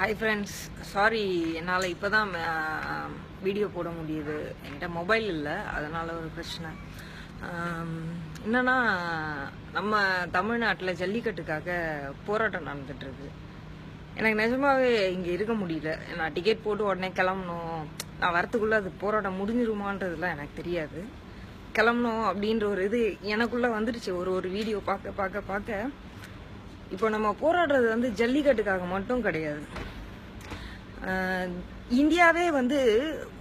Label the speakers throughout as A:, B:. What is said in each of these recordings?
A: Hi friends, sorry என்னால் இப்போ தான் வீடியோ போட முடியுது. என்கிட்ட மொபைல் இல்லை, அதனால் ஒரு பிரச்சனை. என்னன்னா, நம்ம தமிழ்நாட்டில் ஜல்லிக்கட்டுக்காக போராட்டம் நடந்துட்டுருக்கு. எனக்கு நிஜமாவே இங்கே இருக்க முடியல. நான் டிக்கெட் போட்டு உடனே கிளம்பணும், நான் வரத்துக்குள்ளே அது போராட்டம் முடிஞ்சிருமான்றதுலாம் எனக்கு தெரியாது. கிளம்பணும் அப்படின்ற ஒரு இது எனக்குள்ளே வந்துடுச்சு. ஒரு வீடியோ பார்க்க இப்போ நம்ம போராடுறது வந்து ஜல்லிக்கட்டுக்காக மட்டும் கிடையாது. இந்தியாவே வந்து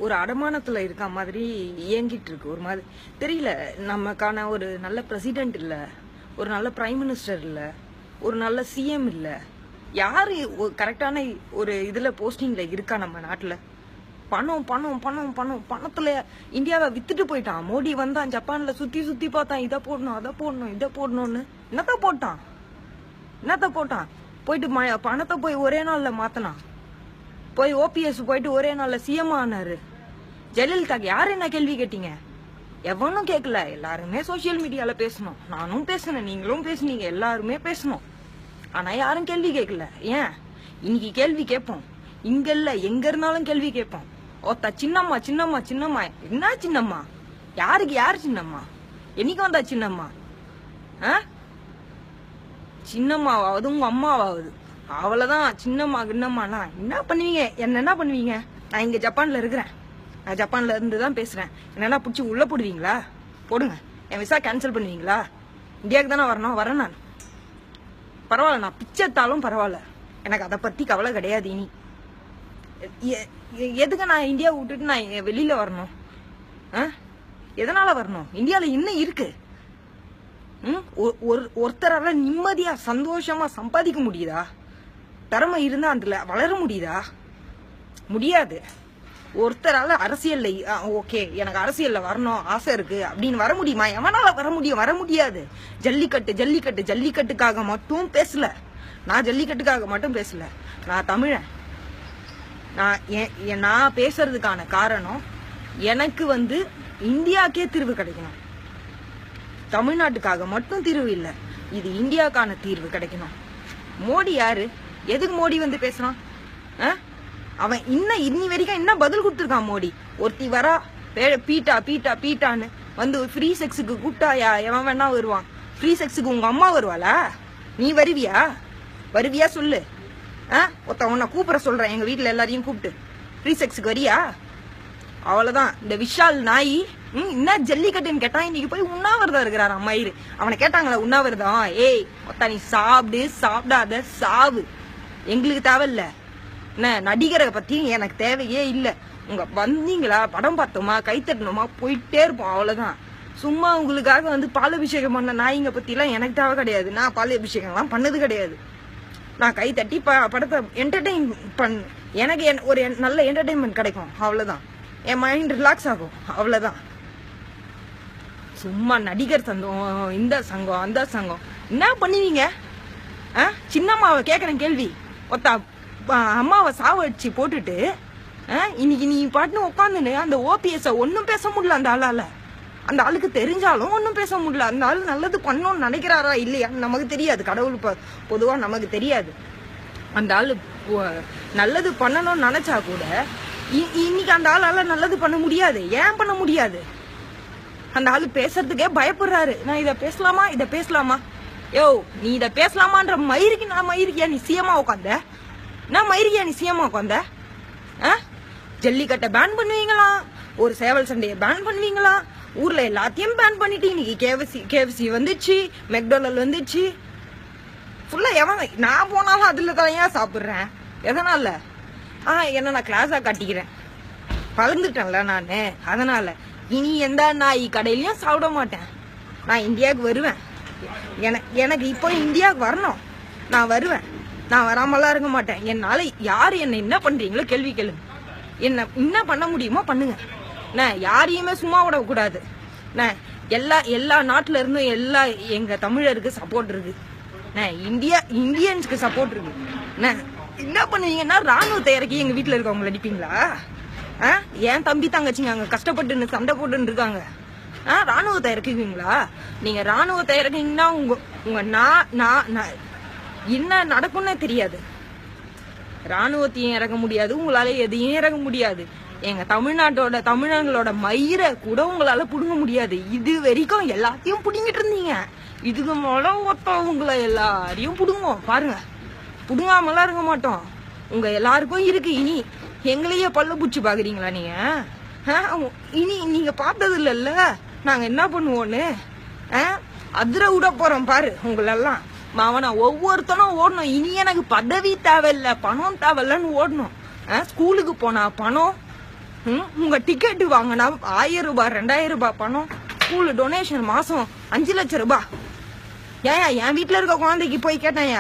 A: ஒரு அடமானத்தில் இருக்க மாதிரி இயங்கிட்டு இருக்கு. ஒரு மாதிரி தெரியல, நமக்கான ஒரு நல்ல பிரசிடென்ட் இல்லை, ஒரு நல்ல பிரைம் மினிஸ்டர் இல்லை, ஒரு நல்ல சிஎம் இல்லை. யாரு கரெக்டான ஒரு இதில் போஸ்டிங்கில் இருக்கா நம்ம நாட்டில்? பணம் பணம் பணம் பணம் பணத்தில் இந்தியாவை வித்துட்டு போயிட்டான். மோடி வந்தான், ஜப்பானில் சுற்றி பார்த்தான், இதை போடணும் அதை போடணும் இதை போடணும்னு. என்னத்த போட்டான்? போயிட்டு பணத்தை போய் ஒரே நாளில் மாற்றினான். போய் ஓபிஎஸ் போயிட்டு ஒரே நாளில் சிஎம் ஆனாரு. ஜெயலலிதாக்கு யார் என்ன கேள்வி கேட்டீங்க? எவனும் கேட்கல. எல்லாருமே சோசியல் மீடியாவில் பேசணும். நானும் பேசினேன், நீங்களும் பேசுனீங்க, எல்லாருமே பேசணும். ஆனால் யாரும் கேள்வி கேட்கல. ஏன்? இன்னைக்கு கேள்வி கேட்போம். இங்க இல்ல, எங்க இருந்தாலும் கேள்வி கேட்போம். ஒத்த சின்னம்மா சின்னம்மா சின்னம்மா. என்ன சின்னம்மா? யாருக்கு யார் சின்னம்மா? என்னைக்கு வந்தா சின்னம்மா? சின்னம்மாவாவது உங்க அம்மாவாவது, அவ்வளவுதான். சின்னம்மா கின்னம்மானா என்ன பண்ணுவீங்க? என்ன பண்ணுவீங்க? நான் இங்க ஜப்பான்ல இருக்கிறேன், நான் ஜப்பான்ல இருந்து தான் பேசுறேன். என்னன்னா பிடிச்சி உள்ள போடுவீங்களா? போடுங்க. என் விசா கேன்சல் பண்ணுவீங்களா? இந்தியாவுக்கு தானே வரேன் நான். பரவாயில்ல, நான் பிச்சைத்தாலும் பரவாயில்ல, எனக்கு அதை பத்தி கவலை கிடையாது. இனி எதுக்கு நான் இந்தியாவை விட்டுட்டு நான் வெளியில வரணும்? எதனால வரணும்? இந்தியாவில் என்ன இருக்கு? ஒருத்தரால நிம்மதியா சந்தோஷமா சம்பாதிக்க முடியுதா? திறமை இருந்தா அதுல வளர முடியுதா? முடியாது. ஒருத்தரால அரசியல்ல ஓகே எனக்கு அரசியல்ல வரணும் ஆசை இருக்கு அப்படின்னு வர முடியுமா? எவனால வர முடியும்? வர முடியாது. ஜல்லிக்கட்டுக்காக மட்டும் பேசல. நான் ஜல்லிக்கட்டுக்காக மட்டும் பேசல. நான் தமிழன். நான் பேசுறதுக்கான காரணம், எனக்கு வந்து இந்தியாக்கே தீர்வு கிடைக்கணும். தமிழ்நாட்டுக்காக மட்டும் தீர்வு இல்லை, இது இந்தியாவுக்கான தீர்வு கிடைக்கணும். மோடி யாரு? எதுக்கு மோடி வந்து பேசுறான்? அவன் இன்னி வரைக்கும் என்ன பதில் கொடுத்துருக்கான் மோடி? ஒருத்தி வரா பீட்டான்னு வந்து ஃப்ரீ செக்ஸுக்கு கூப்பிட்டா எவன் வேணா வருவான். ஃப்ரீ செக்ஸுக்கு உங்க அம்மா வருவாளா? நீ வருவியா சொல்லு. உன்னை கூப்பிட சொல்றேன், எங்க வீட்டுல எல்லாரையும் கூப்பிட்டு ஃப்ரீ செக்ஸுக்கு வரியா? அவ்வளவுதான். இந்த விஷால் நாய் என்ன ஜல்லிக்கட்டுன்னு கேட்டா இன்னைக்கு போய் உண்ணாவிரதம் இருக்கிறாரு அம்மாயிரு. அவனை கேட்டாங்களா உண்ணாவிரதம்? ஏய் நீ சாப்பிடாத சாவு, எங்களுக்கு தேவையில்ல. என்ன நடிகரை பத்தி எனக்கு தேவையே இல்லை. உங்க வந்தீங்களா, படம் பார்த்தோமா, கை தட்டணுமா, போயிட்டே இருப்போம். அவ்வளவுதான். சும்மா உங்களுக்காக வந்து பாலாபிஷேகம் பண்ண நாய்ங்க பத்தி எல்லாம் எனக்கு தேவை கிடையாது. நான் பாலாபிஷேகம் எல்லாம் பண்ணது கிடையாது. நான் கை தட்டி படத்தை என்டர்டெயின் எனக்கு ஒரு நல்ல என்டர்டெயின்மெண்ட் கிடைக்கும். அவ்வளவுதான். என் மைண்ட் ரிலாக்ஸ் ஆகும். அவ்வளவுதான். சும்மா நடிகர் சங்கம், இந்த சங்கம் அந்த சங்கம் என்ன பண்ணுவீங்க? சின்னம்மாவை கேட்குறேன் கேள்வி. அம்மாவை சாவடிச்சு போட்டுட்டு இன்னைக்கு நீ பாட்டுன்னு உட்காந்துன்னு அந்த ஓபிஎஸ் ஒன்னும் பேச முடியல. அந்த ஆளால, அந்த ஆளுக்கு தெரிஞ்சாலும் ஒன்னும் பேச முடியல. அந்த ஆள் நல்லது பண்ணணும்னு நினைக்கிறாரா இல்லையா நமக்கு தெரியாது. கடவுள் பொதுவா நமக்கு தெரியாது. அந்த ஆளு நல்லது பண்ணணும்னு நினைச்சா கூட இன்னைக்கு அந்த ஆளால நல்லது பண்ண முடியாது. ஏன் பண்ண முடியாது? அந்த ஆளு பேசுறதுக்கே பயப்படுறாரு. நான் இதை பேசலாமா? யோ, நீ இதை பேசலாமான்ற மயிருக்கியா நீ சிஎம்மா உட்காந்த? நான் மயிருக்கியா நீ சிஎம்மா உட்காந்த? ஜல்லிக்கட்டை பேன் பண்ணுவீங்களா? ஒரு சேவல் சண்டையை பேன் பண்ணுவீங்களா? ஊர்ல எல்லாத்தையும் பேன் பண்ணிட்டு இன்னைக்கு கேஎஃப்சி வந்துச்சு, மெக்டொனால்ட் வந்துச்சு. ஃபுல்லா எவன் நான் போனாலும் அதுல தான் ஏன் சாப்பிடுறேன்? எதனால? என்ன நான் கிளாஸா கட்டிக்கிறேன், பறந்துட்டேன்ல நானு. அதனால இனி எந்த நாய் கடையிலயும் சாப்பிட மாட்டேன். நான் இந்தியாவுக்கு வருவேன். எனக்கு இப்போ இந்தியாவுக்கு வரணும். நான் வருவேன். நான் வராமலாம் இருக்க மாட்டேன். என்னால யாரு என்ன பண்றீங்களோ கேள்வி கேளுங்க. என்ன பண்ண முடியுமோ பண்ணுங்க. யாரையுமே சும்மா விடக்கூடாது. எல்லா நாட்டுல இருந்தும் எல்லா எங்க தமிழருக்கு சப்போர்ட் இருக்கு. இந்தியன்ஸ்க்கு சப்போர்ட் இருக்கு. என்ன பண்ணுவீங்கன்னா ராணுவத்தை இறக்கி எங்க வீட்டுல இருக்கவங்க அடிப்பீங்களா? ஏன் தம்பி தங்கச்சிங்க அங்க கஷ்டப்பட்டு சண்டை போட்டு இருக்காங்க. ராணுவத்தை இறக்குவீங்களா? நீங்க ராணுவத்தை இறக்குங்கன்னா உங்க என்ன நடக்கும்னே தெரியாது. ராணுவத்தையும் இறக்க முடியாது, உங்களால எதையும் இறக்க முடியாது. எங்க தமிழர்களோட மயிரை கூட உங்களால புடுங்க முடியாது. இது வரைக்கும் எல்லாத்தையும் புடுங்கிட்டு இருந்தீங்க. இதுக்கு மேல ஒருத்தவங்களை எல்லாரையும் புடுங்குவோம் பாருங்க. புடுங்காமலாம் இருக்க மாட்டோம். உங்க எல்லாருக்கும் இருக்கு. இனி எங்களையே பல்ல பூச்சி பாக்குறீங்களா நீங்க? இனி நீங்க பார்த்தது இல்லைல்ல நாங்க என்ன பண்ணுவோன்னு. அதிர விட போறோம் பாரு உங்களெல்லாம். மாவனா ஒவ்வொருத்தனும் ஓடணும். இனி எனக்கு பதவி தேவையில்ல, பணம் தேவையில்லன்னு ஓடணும். ஸ்கூலுக்கு போனா பணம், உங்க டிக்கெட்டு வாங்கினா 1000 ரூபாய் 2000 ரூபாய் பணம், ஸ்கூலு டொனேஷன் மாசம் 5 லட்சம் ரூபாய். ஏன் என் வீட்டுல இருக்க குழந்தைக்கு போய் கேட்டேன்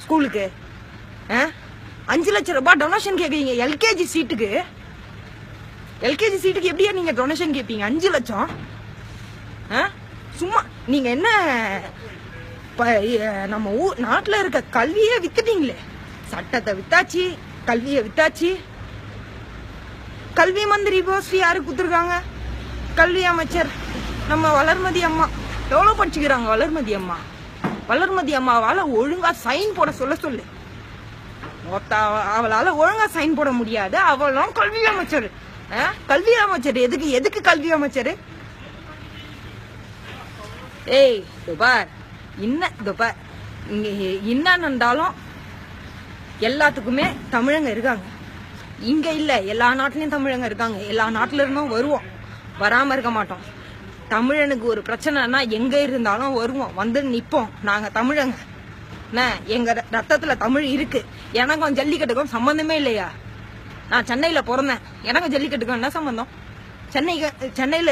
A: ஸ்கூலுக்கு 5 லட்சம் ரூபாய் டொனேஷன் கேட்குறீங்க. எல்கேஜி சீட்டுக்கு எப்படியா நீங்க டொனேஷன் கேட்பீங்க? 5 லட்சம். சும்மா நீங்க என்ன நம்ம நாட்டுல இருக்க கல்வியே வித்துட்டீங்களே. சட்டத்தை வித்தாச்சு, கல்வியை வித்தாச்சு. கல்வி மந்திரி போஸ்ட் யாரு குடுத்துருக்காங்க? கல்வி அமைச்சர் நம்ம வளர்மதி அம்மா. எவ்வளவு படிச்சுக்கிறாங்க வளர்மதி அம்மா? வளர்மதி அம்மாவால ஒழுங்கா சைன் போட சொல்லு. அவளால ஒழுங்கா சைன் போட முடியாது. அவளும் கல்வி அமைச்சர். கல்வி அமைச்சர் எதுக்கு கல்வி அமைச்சர்? ஏய் துபார் இங்க என்ன நடந்தாலும் எல்லாத்துக்குமே தமிழங்க இருக்காங்க. இங்க இல்ல, எல்லா நாட்டிலயும் தமிழங்க இருக்காங்க. எல்லா நாட்டுல இருந்தும் வருவோம், வராம இருக்க மாட்டோம். தமிழனுக்கு ஒரு பிரச்சனைனா எங்க இருந்தாலும் வருவோம், வந்து நிப்போம். நாங்க தமிழங்க. எங்க ரத்தத்துல தமிழ் இருக்கு. எனக்கும் ஜல்லிக்கட்டுக்கும் சம்பந்தமே இல்லையா? நான் சென்னையில பிறந்தேன். எனக்கும் ஜல்லிக்கட்டுக்கும் என்ன சம்பந்தம்? சென்னையில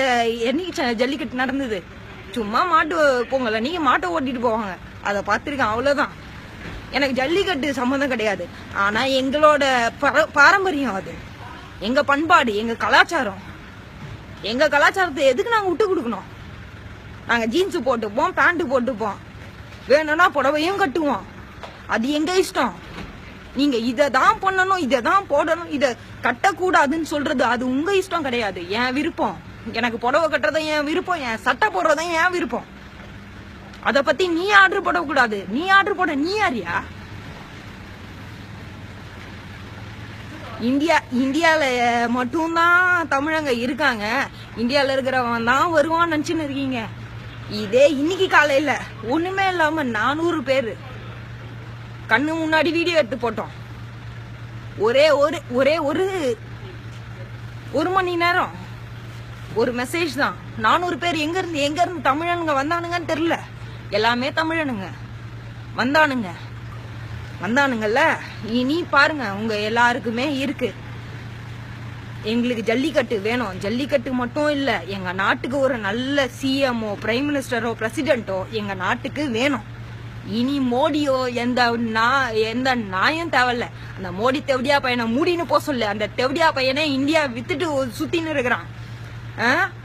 A: என்னைக்கு ஜல்லிக்கட்டு நடந்தது? சும்மா மாட்டு பொங்கல நீங்க மாட்டை ஓட்டிட்டு போவாங்க, அதை பார்த்திருக்கேன், அவ்வளவுதான். எனக்கு ஜல்லிக்கட்டு சம்பந்தம் கிடையாது. ஆனா எங்களோட பாரம்பரியம், அது எங்க பண்பாடு, எங்க கலாச்சாரம். எங்க கலாச்சாரத்தை எதுக்கு நாங்க விட்டு கொடுக்கணும்? நாங்க ஜீன்ஸ் போட்டுப்போம், பேண்ட் போட்டுப்போம், வேணும்னா புடவையும் கட்டுவோம். அது எங்க இஷ்டம். நீங்க இதான் பண்ணணும், இதான் போடணும், இத கட்டக்கூடாதுன்னு சொல்றது அது உங்க இஷ்டம் கிடையாது, என் விருப்பம். எனக்கு புடவை கட்டுறதும் என் விருப்பம், என் சட்டை போடுறதும் என் விருப்பம். அத பத்தி நீ ஆர்டர் போடக்கூடாது. நீ ஆர்டர் போட நீ யாரியா? இந்தியால மட்டும்தான் தமிழங்க இருக்காங்க, இந்தியால இருக்கிறவன் தான் வருவான்னு நினைச்சுன்னு இருக்கீங்க. இதே இன்னைக்கு காலையில ஒண்ணுமே இல்லாம 400 பேரு கண்ணு முன்னாடி வீடியோ எடுத்து போட்டோம். ஒரே ஒரு மணி நேரம் ஒரு மெசேஜ் தான். 400 பேர் எங்க இருந்து தமிழனுங்க வந்தானுங்கன்னு தெரியல. எல்லாமே தமிழனுங்க வந்தானுங்கல்ல. இனி பாருங்க, உங்க எல்லாருக்குமே இருக்கு. எங்களுக்கு ஜல்லிக்கட்டு வேணும். ஜல்லிக்கட்டு மட்டும் இல்ல, எங்க நாட்டுக்கு ஒரு நல்ல சிஎம்ஓ, பிரைம் மினிஸ்டரோ, பிரசிடென்ட்டோ எங்க நாட்டுக்கு வேணும். இனி மோடியோ எந்த நாயும் தேவையில்ல. அந்த மோடி தெவடியா பையனை மூடின்னு போக சொல்லு. அந்த தெவடியா பையனே இந்தியா வித்துட்டு சுத்தின்னு இருக்கிறான்.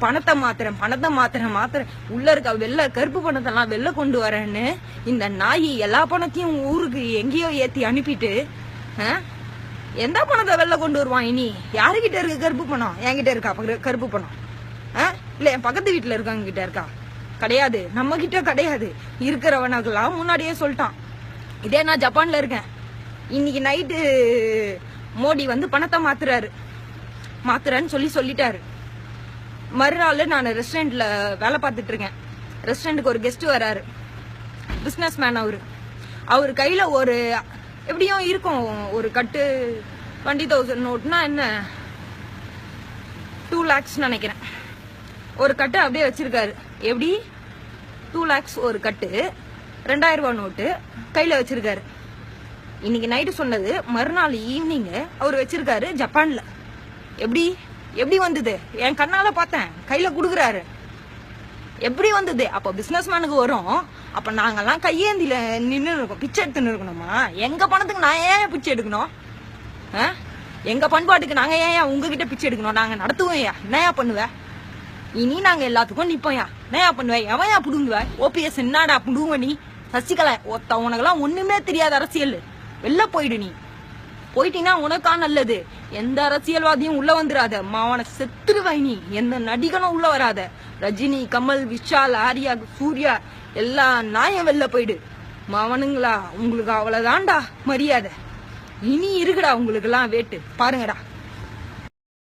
A: பணத்தை மாத்திரம் உள்ள இருக்க வெள்ள கருப்பு பணத்தை எல்லாம் வெளில கொண்டு வரேன்னு இந்த நாய் எல்லா பணத்தையும் ஊருக்கு எங்கேயோ ஏத்தி அனுப்பிட்டு எந்த பணத்தை வெளில கொண்டு வருவான்? இனி யாருகிட்ட இருக்கு கருப்பு பணம்? என்கிட்ட இருக்கா கருப்பு பணம்? இல்ல என் பக்கத்து வீட்டுல இருக்கவங்க கிட்ட இருக்கா? கிடையாது, நம்ம கிட்ட கிடையாது. இருக்கிறவனுக்கெல்லாம் முன்னாடியே சொல்லிட்டான். இதே நான் ஜப்பான்ல இருக்கேன். இன்னைக்கு நைட்டு மோடி வந்து பணத்தை மாத்துறேன்னு சொல்லிட்டாரு. மறுநாள் நான் ரெஸ்டாரண்ட்ல வேலை பார்த்துட்டு இருக்கேன். ரெஸ்டாரண்ட்டுக்கு ஒரு கெஸ்ட் வராரு, பிசினஸ் மேன். அவரு கையில ஒரு எப்படியும் இருக்கும் ஒரு கட்டு 20,000 நோட்னா என்ன 2 lakhs நினைக்கிறேன். ஒரு கட்டு அப்படியே வச்சிருக்காரு. எப்படி 2 lakhs ஒரு கட்டு, 2000 ரூபாய் நோட்டு கையில வச்சிருக்காரு. இன்னைக்கு நைட்டு சொன்னது, மறுநாள் ஈவினிங் அவர் வச்சிருக்காரு ஜப்பான்ல. எப்படி வந்தது? என் கண்ணால பார்த்தேன். கையில குடுக்குறாரு. எப்படி வந்தது? அப்ப பிசினஸ் மேனுக்கு வரும். அப்ப நாங்கெல்லாம் கையேந்தில நின்று இருக்கோம், பிச்சை எடுத்துன்னு இருக்கணுமா? எங்க பணத்துக்கு நான் ஏன் பிச்சை எடுக்கணும்? எங்க பண்பாட்டுக்கு நாங்க ஏன் உங்ககிட்ட பிச்சை எடுக்கணும்? நாங்க நடத்துவோம். என்னையா பண்ணுவ? இனி நாங்க எல்லாத்துக்கும் நிப்போம்யா. என்னையா பண்ணுவேன்? எவையா புடுங்குவ? ஓபிஎஸ் என்னடா புடுங்குவ நீ? சசிகலா உனக்கெல்லாம் ஒண்ணுமே தெரியாத அரசியல். வெளில போயிடு. நீ போயிட்டீங்கன்னா உனக்கா நல்லது. எந்த அரசியல்வாதியும் உள்ள வந்துடாத. மாவன செத்துருவாய் நீ. எந்த நடிகனும் உள்ள வராத. ரஜினி, கமல், விஷால், ஆர்யா, சூர்யா எல்லா நாயம் வெளில போயிடு. மாவனுங்களா உங்களுக்கு அவ்வளவுதான்டா மரியாதை. இனி இருக்குடா உங்களுக்கு எல்லாம் வேட்டு பாருங்கடா.